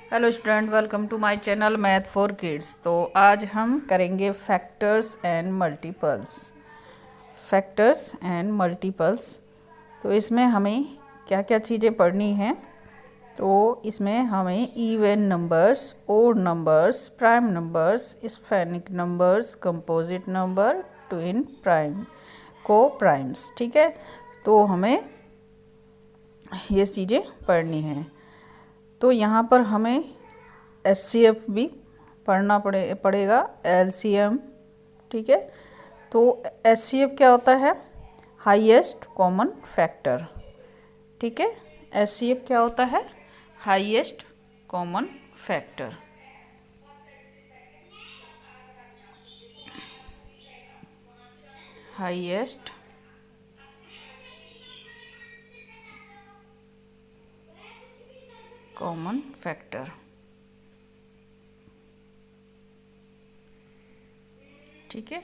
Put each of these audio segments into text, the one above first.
Hello student, welcome to my channel math for kids. तो आज हम करेंगे factors and multiples. Factors and multiples. तो इसमें हमें क्या क्या चीज़ें पढ़नी हैं। तो इसमें हमें even numbers, odd numbers, prime numbers, sphenic numbers, composite number, twin prime, coprimes. ठीक है, तो हमें ये चीज़ें पढ़नी हैं। तो यहाँ पर हमें HCF भी पढ़ना पड़ेगा, LCM। ठीक है, तो HCF क्या होता है? Highest common factor. ठीक है, HCF क्या होता है? Highest common factor. Highest common factor. ठीक है,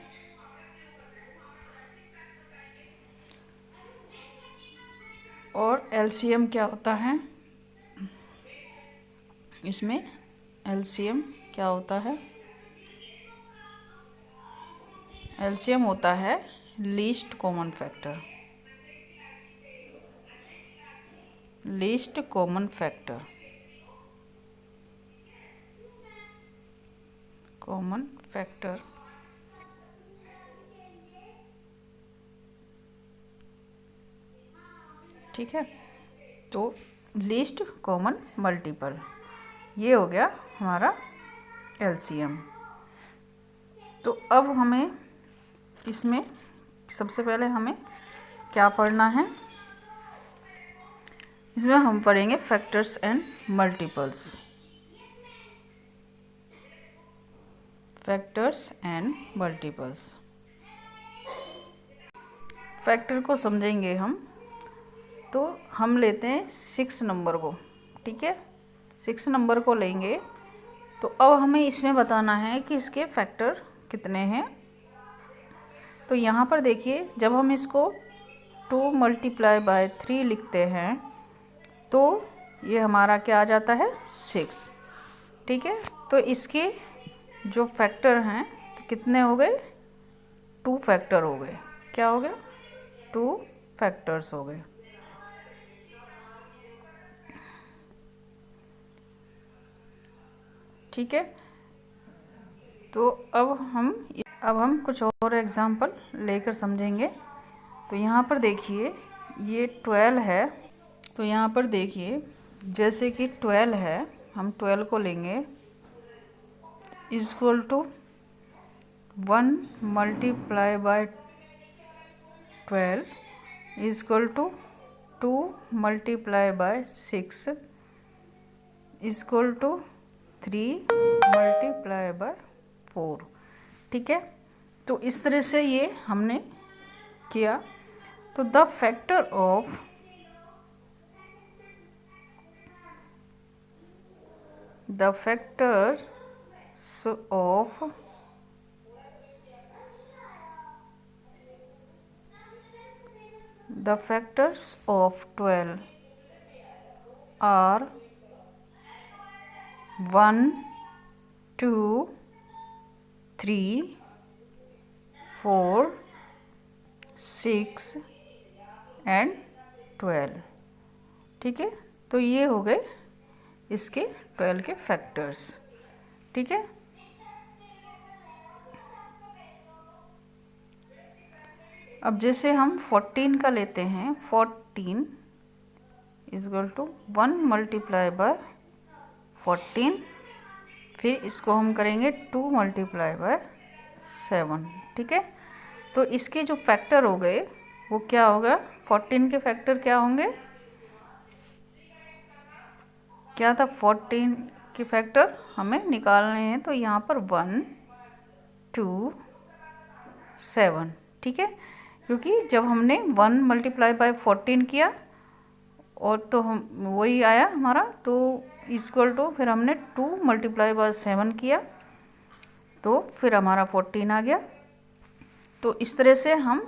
और LCM क्या होता है? इसमें LCM क्या होता है? LCM होता है least common factor. Least common factor, common factor. ठीक है, तो लीस्ट कॉमन मल्टीपल, ये हो गया हमारा LCM। तो अब हमें इसमें सबसे पहले हमें क्या पढ़ना है? इसमें हम पढ़ेंगे factors and multiples. Factors and multiples. Factor को समझेंगे हम, तो हम लेते हैं 6 नंबर को। ठीक है, 6 नंबर को लेंगे। तो अब हमें इसमें बताना है कि इसके फैक्टर कितने हैं। तो यहाँ पर देखिए, जब हम इसको 2 × 3 लिखते हैं तो ये हमारा क्या आ जाता है? 6। ठीक है, तो इसके जो फैक्टर हैं तो कितने हो गए? 2 फैक्टर हो गए। क्या हो गया? 2 फैक्टर्स हो गए। ठीक है, तो अब हम कुछ और एग्जांपल लेकर समझेंगे। तो यहाँ पर देखिए, ये 12 है। तो यहाँ पर देखिए, जैसे कि 12 है, हम 12 को लेंगे equal to 1 × 12 equal to 2 × 6 equal to 3 × 4। ठीक है, तो इस तरह से ये हमने किया। तो the factor of the factors of 12 are 1, 2, 3, 4, 6 and 12। ठीक है, तो ये हो गए इसके 12 के फैक्टर्स। ठीक है, अब जैसे हम 14 का लेते हैं, 14 इक्वल टू 1 × 14, फिर इसको हम करेंगे 2 × 7। ठीक है, तो इसके जो फैक्टर हो गए वो क्या होगा? 14 के फैक्टर क्या होंगे? क्या था? 14 के फैक्टर हमें निकालने हैं। तो यहाँ पर 1, 2, 7। ठीक है, क्योंकि जब हमने 1 × 14 किया और तो हम वही आया हमारा, तो इक्वल टू फिर हमने 2 × 7 किया तो फिर हमारा 14 आ गया। तो इस तरह से हम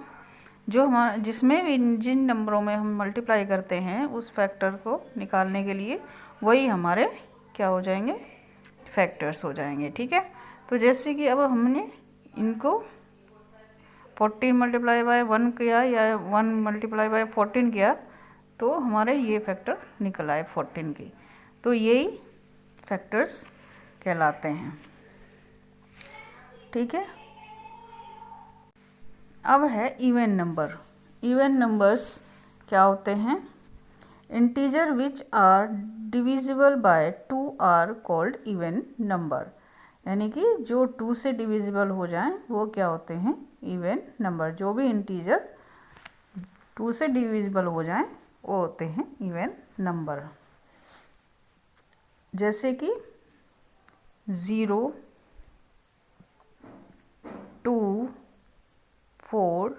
जो हमारा जिसमें भी जिन नंबरों में हम मल्टीप्लाई करते हैं उस फैक्टर को निकालने के लिए वही हमारे क्या हो जाएंगे, फैक्टर्स हो जाएंगे। ठीक है, तो जैसे कि अब हमने इनको 14 मल्टीप्लाई बाय 1 किया या 1 मल्टीप्लाई बाय 14 किया तो हमारे ये फैक्टर निकल आए 14 की, तो यही फैक्टर्स कहलाते हैं। ठीक है, अब है इवन नंबर। इवन नंबर्स क्या होते हैं, integer which are divisible by 2 are called even number, यानी कि जो 2 से डिविजिबल हो जाएं वो क्या होते हैं, इवन नंबर। जो भी इंटीजर 2 से डिविजिबल हो जाएं वो होते हैं इवन नंबर। जैसे कि 0, 2, 4,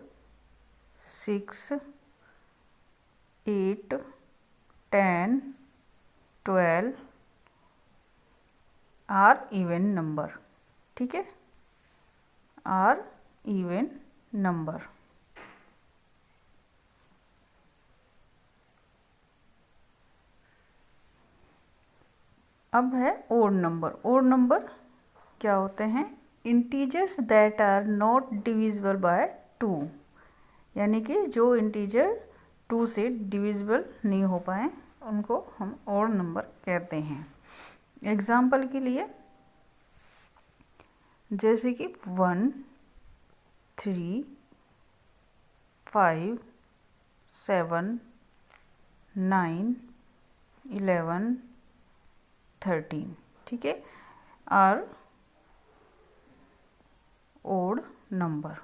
6, 8, 10, 12 आर इवन नंबर। ठीक है, आर इवन नंबर। अब है ओड नंबर। ओड नंबर क्या होते हैं, integers that are not divisible by 2, यानी कि जो इंटीजर 2 से डिविजिबल नहीं हो पाए उनको हम ओड नंबर कहते हैं। एग्जाम्पल के लिए जैसे कि 1, 3, 5, 7, 9, 11, 13, ठीक है, आर ओड नंबर।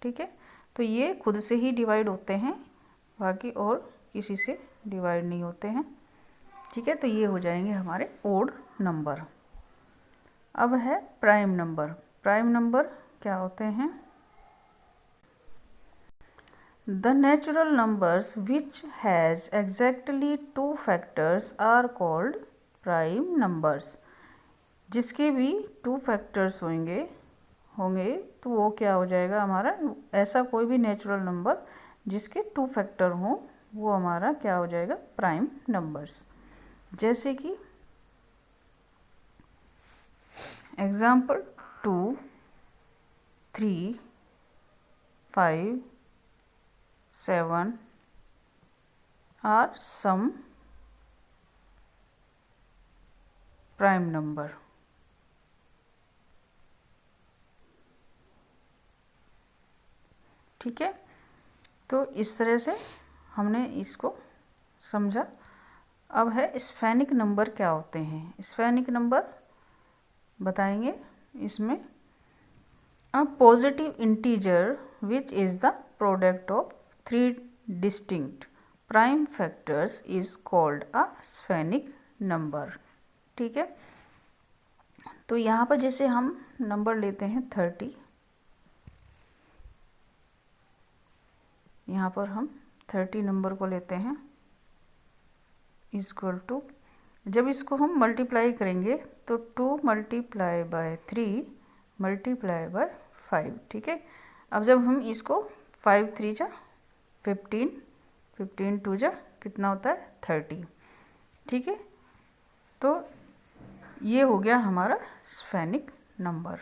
ठीक है, तो ये खुद से ही डिवाइड होते हैं, बाकी और किसी से डिवाइड नहीं होते हैं। ठीक है, तो ये हो जाएंगे हमारे ओड नंबर। अब है प्राइम नंबर। प्राइम नंबर क्या होते हैं, the natural numbers which has exactly 2 factors are called prime numbers. जिसके भी 2 फैक्टर्स होंगे तो वो क्या हो जाएगा हमारा, ऐसा कोई भी नेचुरल नंबर जिसके 2 फैक्टर हों वो हमारा क्या हो जाएगा, प्राइम नंबर्स। जैसे कि example 2, 3, 5, 7 are some prime number. ठीक है, तो इस तरह से हमने इसको समझा। अब है स्फेनिक नंबर क्या होते हैं। स्फेनिक नंबर बताएंगे इसमें, a positive integer which is the product of 3 distinct prime factors is called a sphenic number. ठीक है, तो यहाँ पर जैसे हम नंबर लेते हैं 30, यहाँ पर हम 30 नंबर को लेते हैं इक्वल टू, जब इसको हम मल्टीप्लाई करेंगे तो 2 मल्टीप्लाई बाय 3 मल्टीप्लाई बाय 5। ठीक है, अब जब हम इसको 5 3 जा 15, 15 2 जा कितना होता है 30। ठीक है, तो ये हो गया हमारा स्फेनिक नंबर।